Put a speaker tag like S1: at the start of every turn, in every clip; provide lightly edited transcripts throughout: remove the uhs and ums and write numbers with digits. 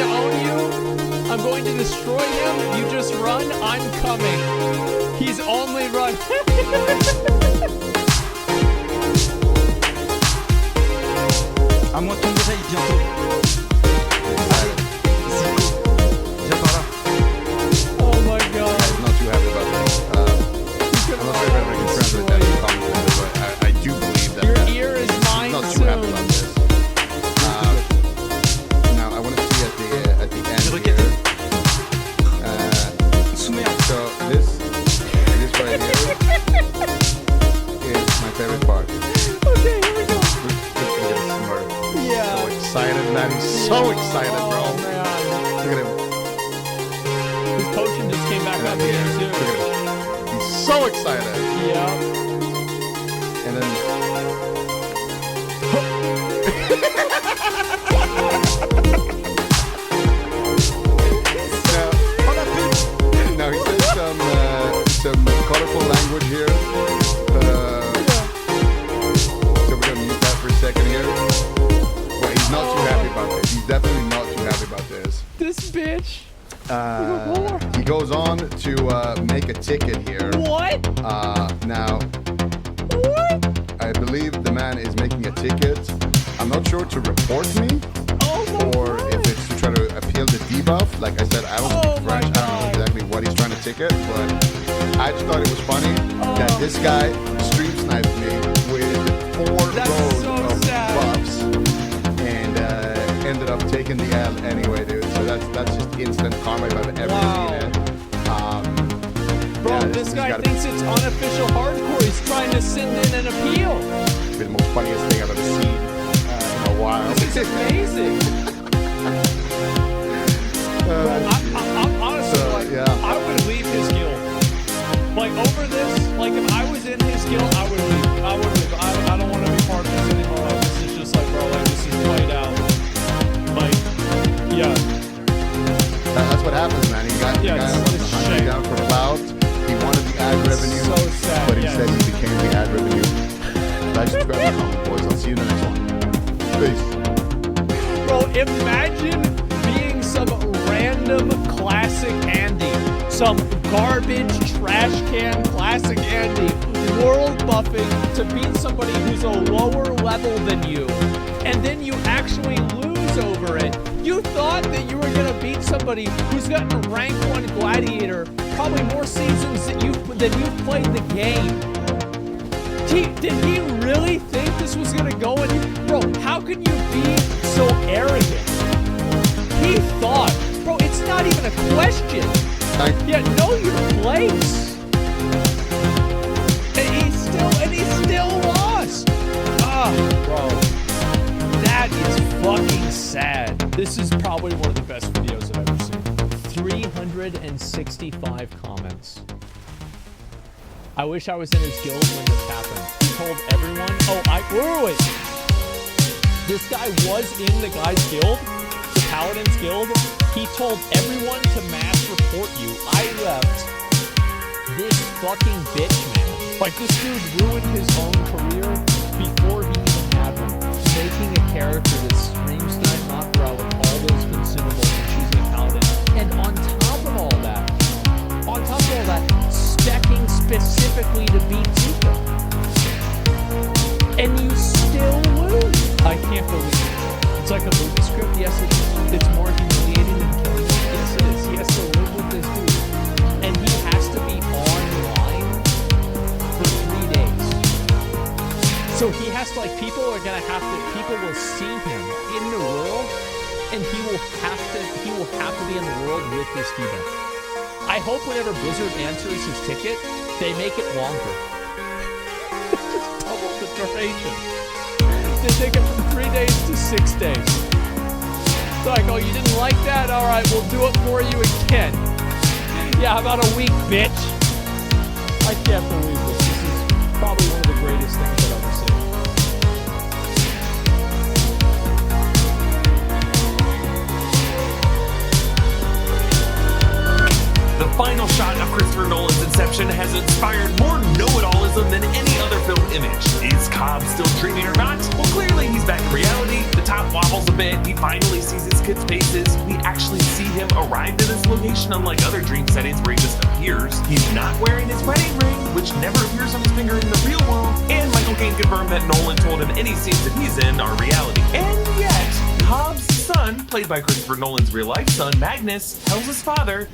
S1: to own you. I'm going to destroy him. You just run. I'm coming. He's only run.
S2: À moi de ton oreille bientôt. Viens par là.
S1: Oh my god.
S3: I'm not too happy about this. I'm not very good friends with that comment, but I do believe that.
S1: Your ear is mine
S3: not
S1: soon.
S3: too happy about this. Now I want to see at the end here. So this right here is my favorite part.
S1: Okay, here we go.
S3: Look at his smirk.
S1: Yeah.
S3: So excited, man. He's so excited, bro.
S1: Oh man.
S3: Look at him.
S1: His potion just came back up here too.
S3: Look at him. He's so excited.
S1: Yeah.
S3: And then now he says some colorful language here. So we're gonna mute that for a second here. But he's not too happy about this. He's definitely not too happy about this.
S1: This bitch.
S3: He goes on to make a ticket here.
S1: What?
S3: Now,
S1: What?
S3: I believe the man is making a ticket. I'm not sure to report me
S1: Oh my
S3: or
S1: god.
S3: if it's to try to appeal the debuff. Like I said, I don't
S1: Oh
S3: speak
S1: my
S3: French. I don't know
S1: God.
S3: exactly what he's trying to ticket, but I just thought it was funny that this guy stream sniped me with 4
S1: That's
S3: rows
S1: so
S3: of
S1: sad.
S3: buffs and ended up taking the L anyway, dude. So that's just instant karma if I've ever
S1: Wow.
S3: seen it.
S1: Bro,
S3: Yeah,
S1: this guy
S3: gotta
S1: thinks it's unofficial hardcore. He's trying to send in an appeal.
S3: be the most funniest thing I've ever seen in a while.
S1: This is amazing. I'm honestly
S3: So,
S1: like,
S3: yeah.
S1: I would leave his guild. Like over this, like if I was in his guild, I would leave. I would leave. I don't want to be part of this anymore. Like, this is just like, bro, like this is played out. Like, yeah.
S3: That's what happens, man. He got
S1: Yeah,
S3: the guy
S1: it's-
S3: wants
S1: it's
S3: to hunt you
S1: shame.
S3: down for clout. He wanted the ad revenue,
S1: So sad,
S3: but
S1: yes.
S3: instead he became the ad revenue. Like, subscribe, and comment, boys. I'll see you in the next one. Peace.
S1: Bro, imagine being some random classic Andy, some garbage trash can classic Andy, world buffing to beat somebody who's a lower level than you, and then you actually lose over it. You thought that you were gonna beat somebody who's gotten rank 1 gladiator, probably more seasons than you've played the game. Did he really think this was gonna go in? Bro, how can you be so arrogant? He thought, bro, it's not even a question. Yeah, know your place. And he still lost. Ah, bro, that is fucking sad. This is probably one of the best videos I've ever seen. 365 comments. I wish I was in his guild when this happened. He told everyone, wait. This guy was in the guy's guild, the Paladin's guild. He told everyone to mass report you. I left. This fucking bitch, man. Like, this dude ruined his own career before he even had one. Making a character that stream snipe Mothra with all those consumables and choosing a Paladin. And on top of all that, specking specifically to beat Zuko. And you still lose. I can't believe it. It's like a movie script. Yes, it is. It's more humiliating than killing him. Yes, it is. He has to live with this dude. And he has to be online for 3 days. So he has to, like, people will see him in the world, and he will have to be in the world with this debuff. I hope whenever Blizzard answers his ticket, they make it longer. Just double the duration. They take it from 3 days to 6 days. It's like, oh, you didn't like that? All right, we'll do it for you again. Yeah, how about a week, bitch? I can't believe this. This is probably one of the greatest things I've ever seen.
S4: The final shot of Christopher Nolan's Inception Inception has inspired more know-it-allism than any other film image. Is Cobb still dreaming or not? Well, clearly he's back in reality. The top wobbles a bit. He finally sees his kids' faces. We actually see him arrive to this location, unlike other dream settings where he just appears. He's not wearing his wedding ring, which never appears on his finger in the real world. And Michael Caine confirmed that Nolan told him any scenes that he's in are reality. And yet, Cobb's son, played by Christopher Nolan's real-life son, Magnus, tells his father,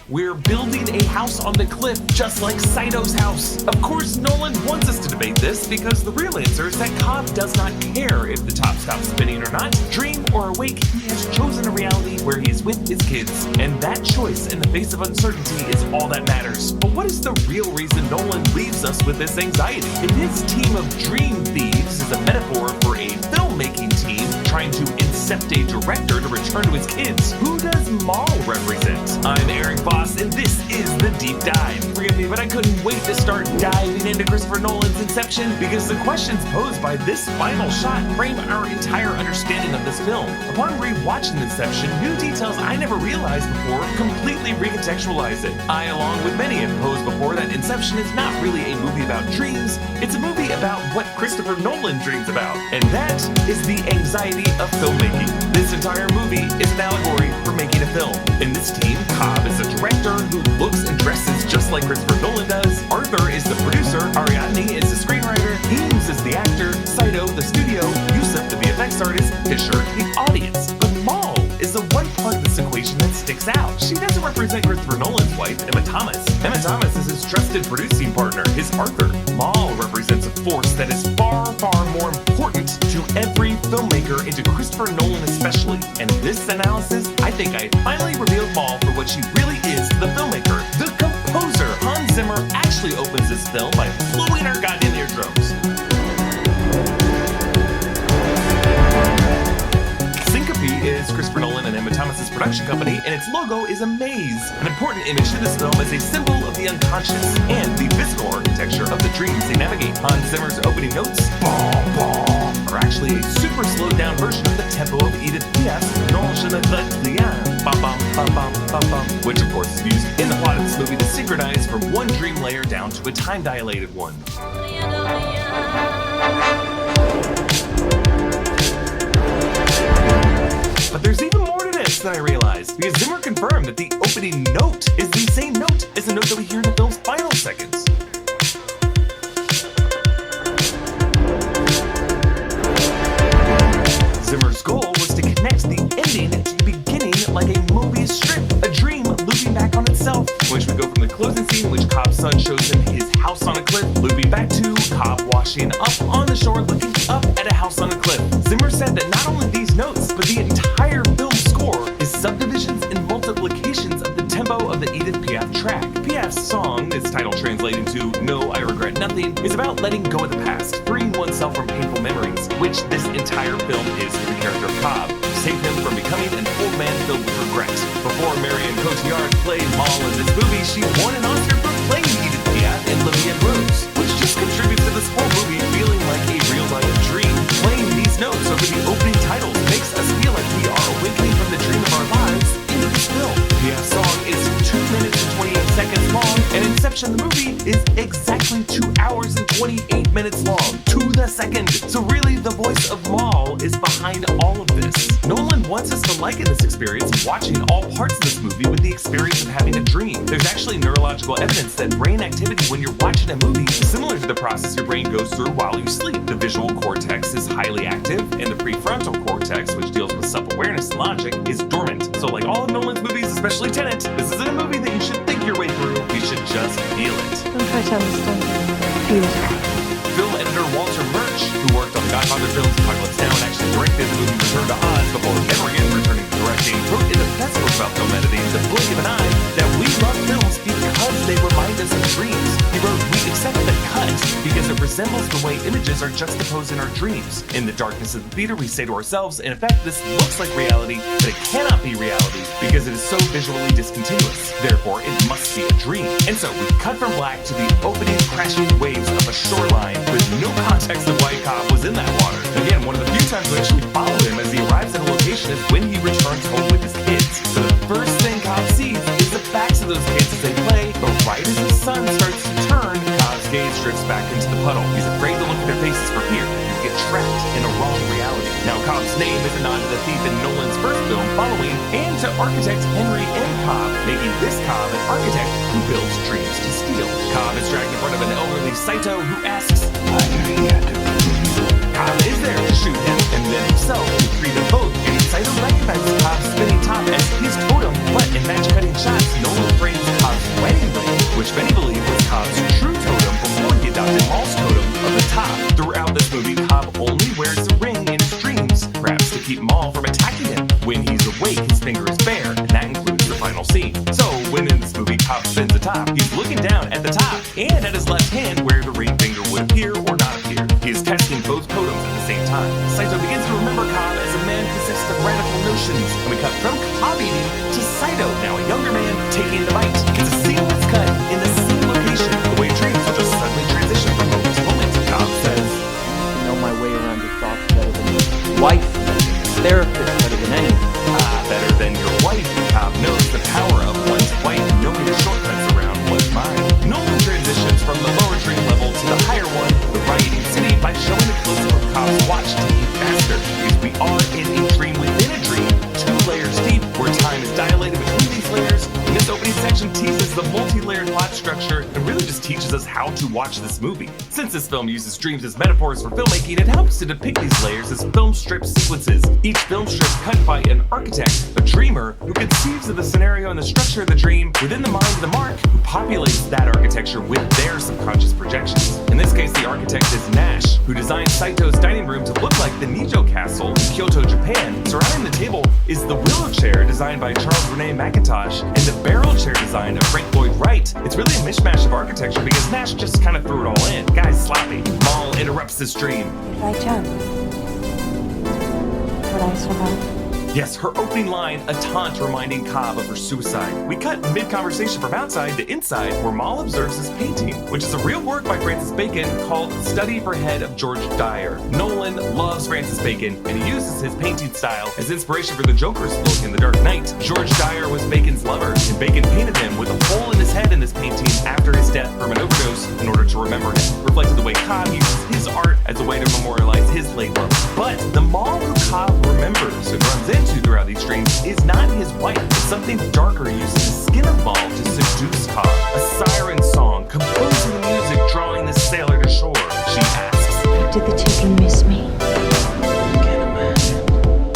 S4: "We're building a house on the cliff just like Saito's house." Of course, Nolan wants us to debate this because the real answer is that Cobb does not care if the top stops spinning or not. Dream or awake, he has chosen a reality where he is with his kids. And that choice in the face of uncertainty is all that matters. But what is the real reason Nolan leaves us with this anxiety? If his team of dream thieves is a metaphor for a filmmaking team trying to incept a director to return to his kids, who does Maul represent? I'm Eric Voss, and this is The Deep Dive. Forgive me, but I couldn't wait to start diving into Christopher Nolan's Inception because the questions posed by this final shot frame our entire understanding of this film. Upon rewatching Inception, new details I never realized before completely recontextualize it. I, along with many, have posed before that Inception is not really a movie about dreams, it's a movie about what Christopher Nolan dreams about, and that is the anxiety of filmmaking. This entire movie is an allegory for making a film. In this team, Cobb is a director who looks and dresses just like Christopher Nolan does. Arthur is the producer. Ariadne is the screenwriter. Eames is the actor. Saito, the studio. Yusuf, the VFX artist. Fisher, the audience. But Maul is the one part of this equation that sticks out. She doesn't represent Christopher Nolan's wife, Emma Thomas. Emma Thomas is his trusted producing partner, his Arthur. Maul represents a force that is far, far more important to every filmmaker, and to Christopher Nolan especially. And in this analysis, I think I finally revealed Maul for what she really is to the filmmaker. The composer, Hans Zimmer, actually opens this film by blowing our goddamn eardrums. Syncope is Christopher Nolan and Emma Thomas's production company, and its logo is a maze. An important image to this film is a symbol of the unconscious and the physical architecture of the dreams they navigate. Hans Zimmer's opening notes, bom, bom, are actually a super slowed down version of the tempo of Edith Piaf's Non je ne regrette rien, bum bum bum bum bum bum, which of course is used in the plot of this movie to synchronize from one dream layer down to a time dilated one. But there's even more to this than I realized, because Zimmer confirmed that the opening note is the same note as the note that we hear in the film's final seconds. Zimmer's goal was to connect the ending to the beginning like a Mobius strip, a dream looping back on itself, in which we go from the closing scene in which Cobb's son shows him his house on a cliff, looping back to Cobb washing up on the shore looking up at a house on a cliff. Zimmer said that not only these notes, but the entire film score is subdivisions and multiplications of the tempo of the Edith Piaf track. Piaf's song, its title translating to No, I Regret Nothing, is about letting go of the past, freeing oneself from painful memories, which this entire film is for the character of Cobb, to save him from becoming an old man filled with regret. Before Marion Cotillard played Maul in this movie, she won an Oscar for playing Edith Piaf in La Vie en Rose, which just contributes to this whole movie feeling like a real-life dream. Playing these notes over the opening titles makes us feel like we are awakening from the dream of our lives into this film. Piaf's song is 2 minutes and 28 seconds long, and Inception, the movie, is exactly 2 hours and 28 minutes long, to the second. So really, the voice of Maul is behind all of this. Nolan wants us to liken this experience of watching all parts of this movie with the experience of having a dream. There's actually neurological evidence that brain activity when you're watching a movie is similar to the process your brain goes through while you sleep. The visual cortex is highly active, and the prefrontal cortex, which deals with self-awareness and logic, is dormant. So like all of Nolan's movies, especially Tenet, this isn't a movie that you should think your way through, you should just feel it.
S5: Don't try to understand it. Feel it.
S4: Film editor Walter Murch, who worked on the Godfather films, Apocalypse Now, and actually directed the movie Return to Oz before never again returning to directing, wrote in the best book about film editing, The Blink of an Eye, that we love films because they remind us of dreams. He wrote, "We accept the cut because it resembles the way images are juxtaposed in our dreams. In the darkness of the theater, we say to ourselves, in effect, this looks like reality, but it cannot be reality because it is so visually discontinuous. Therefore, it must be a dream." And so we cut from black to the opening crashing waves of a shoreline with no context of why Cobb was in that water. Again, one of the few times we actually follow him as he arrives at a location is when he returns home with his kids. So the first thing Cobb sees is a back into the puddle. He's afraid to look at their faces for fear and get trapped in a wrong reality. Now, Cobb's name is a nod to the thief in Nolan's first film, Following, and to architect Henry M. Cobb, making this Cobb an architect who builds dreams to steal. Cobb is dragged in front of an elderly Saito who asks, Cobb is there to shoot him, and then himself to free them both. And Saito recognizes Cobb's spinning top as his totem, but in match-cutting shots, Nolan frames Cobb's wedding ring, which many believe was Cobb's true totem before he adopted Maul's totem of the top. Throughout this movie, Cobb only wears the ring in his dreams, perhaps to keep Maul from attacking him. When he's awake, his finger is bare, and that includes the final scene. So, when in this movie Cobb spins the top, he's looking down at the top, and at his left hand where the ring finger would appear or not appear. He is testing both totems at the same time. Saito begins to remember Cobb as a man possessed of radical notions, and we cut from Cobb eating to Saito, now a younger man, taking the bite. It's a seamless cut in the same location. The way dreams will just suddenly transition from moment to moment. Cobb says,
S6: I know my way around your thoughts better than your wife, therapist better than anyone.
S4: Better than your wife. Cobb knows the power of one's wife, knowing the shortcuts around one's mind. Nolan transitions from the lower dream level to the higher one, the rioting city, by showing a close-up of Cobb's watch ticking faster, because we are in a dream within a dream, 2 layers deep, where time is dilated between these layers. And this opening section teases the multi-layered plot structure and really just teaches us how to watch this movie. Since this film uses dreams as metaphors for filmmaking, it helps to depict these layers as film strip sequences. Each film strip cut by an architect, a dreamer, who conceives of the scenario and the structure of the dream within the mind of the mark, who populates that architecture with their subconscious projections. In this case, the architect is Nash, who designed Saito's dining room to look like the Nijo Castle in Kyoto, Japan. Surrounding the table is the willow chair designed by Charles Rene McIntosh and the barrel chair design of Frank Lloyd Wright. It's really a mishmash of architecture because Nash just kind of threw it all in. Guy's sloppy. Maul interrupts this dream.
S5: By chance, would I survive?
S4: Yes, her opening line, a taunt reminding Cobb of her suicide. We cut mid-conversation from outside to inside, where Maul observes his painting, which is a real work by Francis Bacon called Study for Head of George Dyer. Nolan loves Francis Bacon, and he uses his painting style as inspiration for the Joker's look in The Dark Knight. George Dyer was Bacon's lover, and Bacon painted him with a hole in his head in this painting after his death from an overdose in order to remember him, reflecting the way Cobb uses his art as a way to memorialize his late love. But the Maul who Cobb remembers and runs into throughout these dreams is not his wife, but something darker using the skin of Maul to seduce Cobb. A siren song, composing the music, drawing the sailor to shore. She asks,
S5: Did the chicken miss me?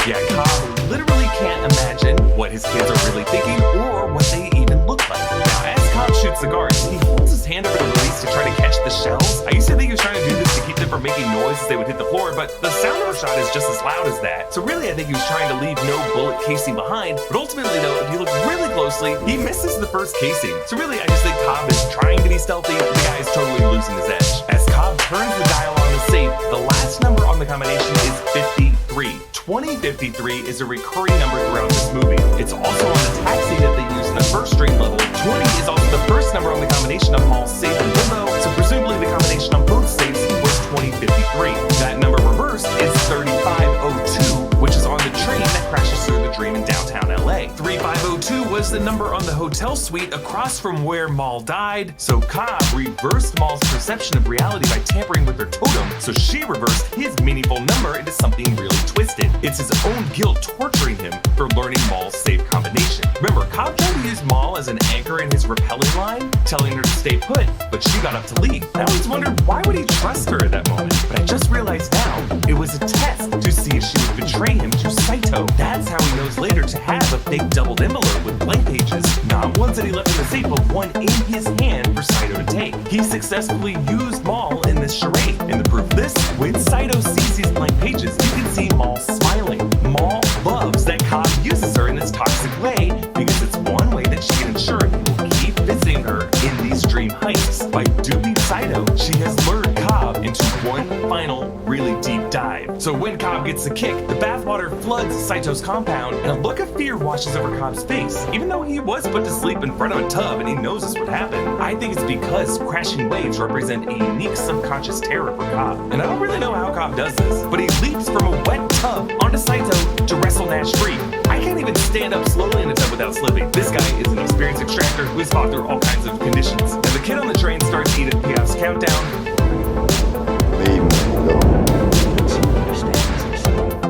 S4: yeah, Cobb literally can't imagine what his kids are really thinking or what they even look like. Now, as Cobb shoots the guards, he holds his hand over the release to try to catch the shells. I used to think he was trying to do this to keep them from making noise as they would hit the floor, but the sound of our shot is just as loud as that. So really, I think he was trying to leave no bullet casing behind, but ultimately though, if you look really closely, he misses the first casing. So really, I just think Cobb is trying to be stealthy, but the guy is totally losing his edge. As Cobb turns the dial on the safe, the last number on the combination is 53. 2053 is a recurring number throughout this movie. It's also on the taxi that they use in the first dream level. 20 is also the first number on the combination of Maul's safe and limbo, so presumably the combination on both safes was 2053. That number reversed is 3502, which is on the train that crashes through the dream in downtown LA. 3502 was the number on the hotel suite across from where Maul died, so Cobb reversed Maul's perception of reality by tampering with her totem, so she reversed his meaningful number into something really twisted. It's his own guilt torturing him for learning Maul's safe combination. Remember, Cobb tried to use Maul as an anchor in his repelling line, telling her to stay put, but she got up to leave. I always wondered, why would he trust her at that moment? But I just realized now, it was a test to see if she would betray him to Saito. That's how he knows later to have a fake doubled envelope with blank pages, not ones that he left in the safe, but one in his hand for Saito to take. He successfully used Maul in this charade, and the proof of this, when Saito sees these blank pages, you can see Maul smiling. Maul loves that Cobb uses her in this toxic way because it's one way that she can ensure he will keep visiting her in these dream heists. By duping Saito, she has lured Cobb into one final, really deep dive. So when Cobb gets the kick, the bathwater floods Saito's compound, and a look of fear washes over Cobb's face. Even though he was put to sleep in front of a tub and he knows this would happen, I think it's because crashing waves represent a unique subconscious terror for Cobb. And I don't really know how Cobb does this, but he leaps from a wet tub onto Saito to wrestle Nash free. I can't even stand up slowly in a tub without slipping. This guy is an experienced extractor who has fought through all kinds of conditions. As the kid on the train starts Edith Piaf's countdown,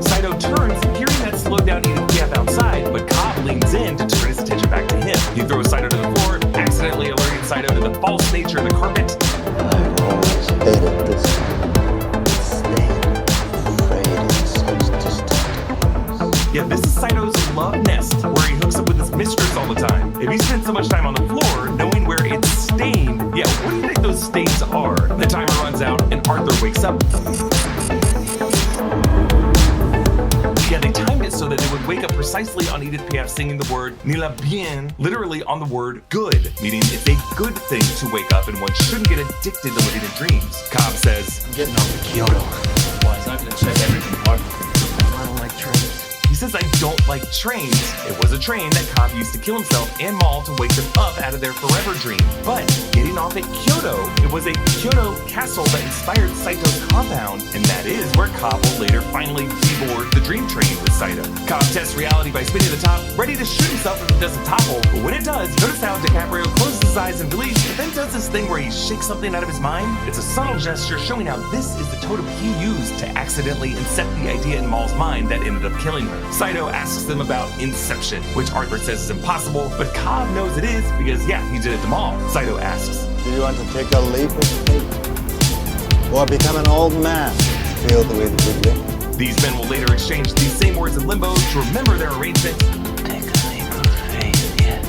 S4: Saito turns, hearing that slowed down EDPF outside, but Cobb leans in to turn his attention back to him. He throws Saito to the floor, accidentally alerting Saito to the false nature of the carpet.
S7: I've always hated this stayed afraid in such distant homes.
S4: Yeah, this is Saito's love nest, where he hooks up with his mistress all the time. If he spends so much time on the floor, knowing where it's stained, yeah, what do you think those stains are? The timer runs out, and Arthur wakes up. Yeah, they timed it so that they would wake up precisely on Edith Piaf singing the word "ni la bien," literally on the word "good," meaning it's a good thing to wake up and one shouldn't get addicted to living in dreams. Cobb says,
S7: I'm getting off to Kyoto.
S1: Why is I'm gonna check everything hard?
S7: I don't like trains.
S4: he says, "I don't like trains." It was a train that Cobb used to kill himself and Maul to wake them up out of their forever dream. But getting off at Kyoto, it was a Kyoto castle that inspired Saito's compound, and that is where Cobb will later finally deboard the dream train with Saito. Cobb tests reality by spinning the top, ready to shoot himself if it doesn't topple. But when it does, notice how DiCaprio closes his eyes in relief, but then does this thing where he shakes something out of his mind. It's a subtle gesture showing how this is the totem he used to accidentally incept the idea in Maul's mind that ended up killing her. Saito asks them about Inception, which Arthur says is impossible, but Cobb knows it is because, yeah, he did it to Maul. Saito asks,
S7: Do you want to take a leap of faith? Or become an old man filled with regret?
S4: these men will later exchange these same words in limbo to remember their arrangement.
S7: Take a leap of faith, yeah.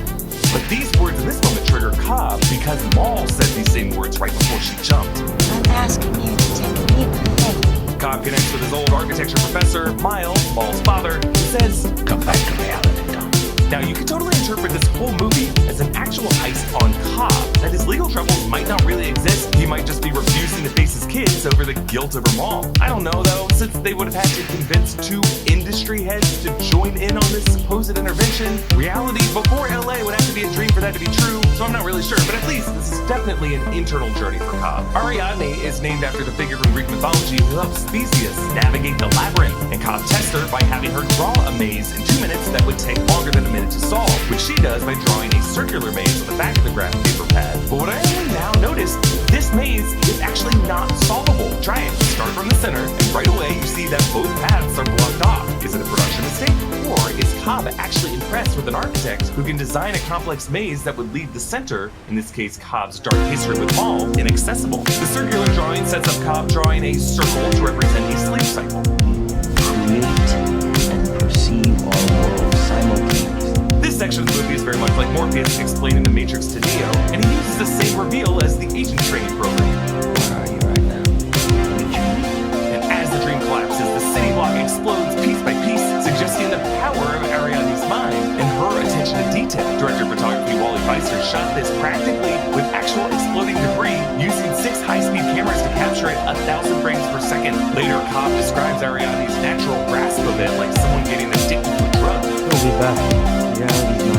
S4: But these words in this moment trigger Cobb because Maul said these same words right before she jumped.
S5: I'm asking you to take a leap of faith.
S4: Cobb connects with his old architecture professor, Miles, Maul's father, who says,
S7: Come back to reality, Tom.
S4: now you could totally interpret this whole movie as an actual heist on Cobb, that his legal troubles might not really exist. He might just be refusing to face his kids over the guilt over Maul. I don't know though, since they would have had to convince two industry heads to join in on this supposed intervention. Reality before LA would have to be a dream for that to be true, so I'm not really sure, but at least this is definitely an internal journey for Cobb. Ariadne is named after the figure from Greek mythology who helps Theseus navigate the labyrinth, and Cobb tests her by having her draw a maze in 2 minutes that would take longer than a minute to solve, which she does by drawing a circular maze on the back of the graph paper pad. But what I only now noticed, this maze is actually not solvable. Try it. Start from the center, and right away you see that both paths are blocked off. Is it a production mistake? Or is Cobb actually impressed with an architect who can design a complex maze that would leave the center, in this case Cobb's dark history with Maul, inaccessible? The circular drawing sets up Cobb drawing a circle to represent a sleep cycle.
S6: Create and perceive our world simultaneously.
S4: This section of the movie is very much like Morpheus explaining the Matrix to Neo, and he uses the same reveal as the agent training program.
S6: Where are you right now?
S4: And as the dream collapses, the city block explodes piece by piece, suggesting the power of Ariadne's mind and her attention to detail. Director of photography Wally Pfister shot this practically with actual exploding debris, using 6 high-speed cameras to capture it 1,000 frames per second. Later, Cobb describes Ariadne's natural grasp of it like someone getting addicted to a drug.
S6: He'll be back. Reality's not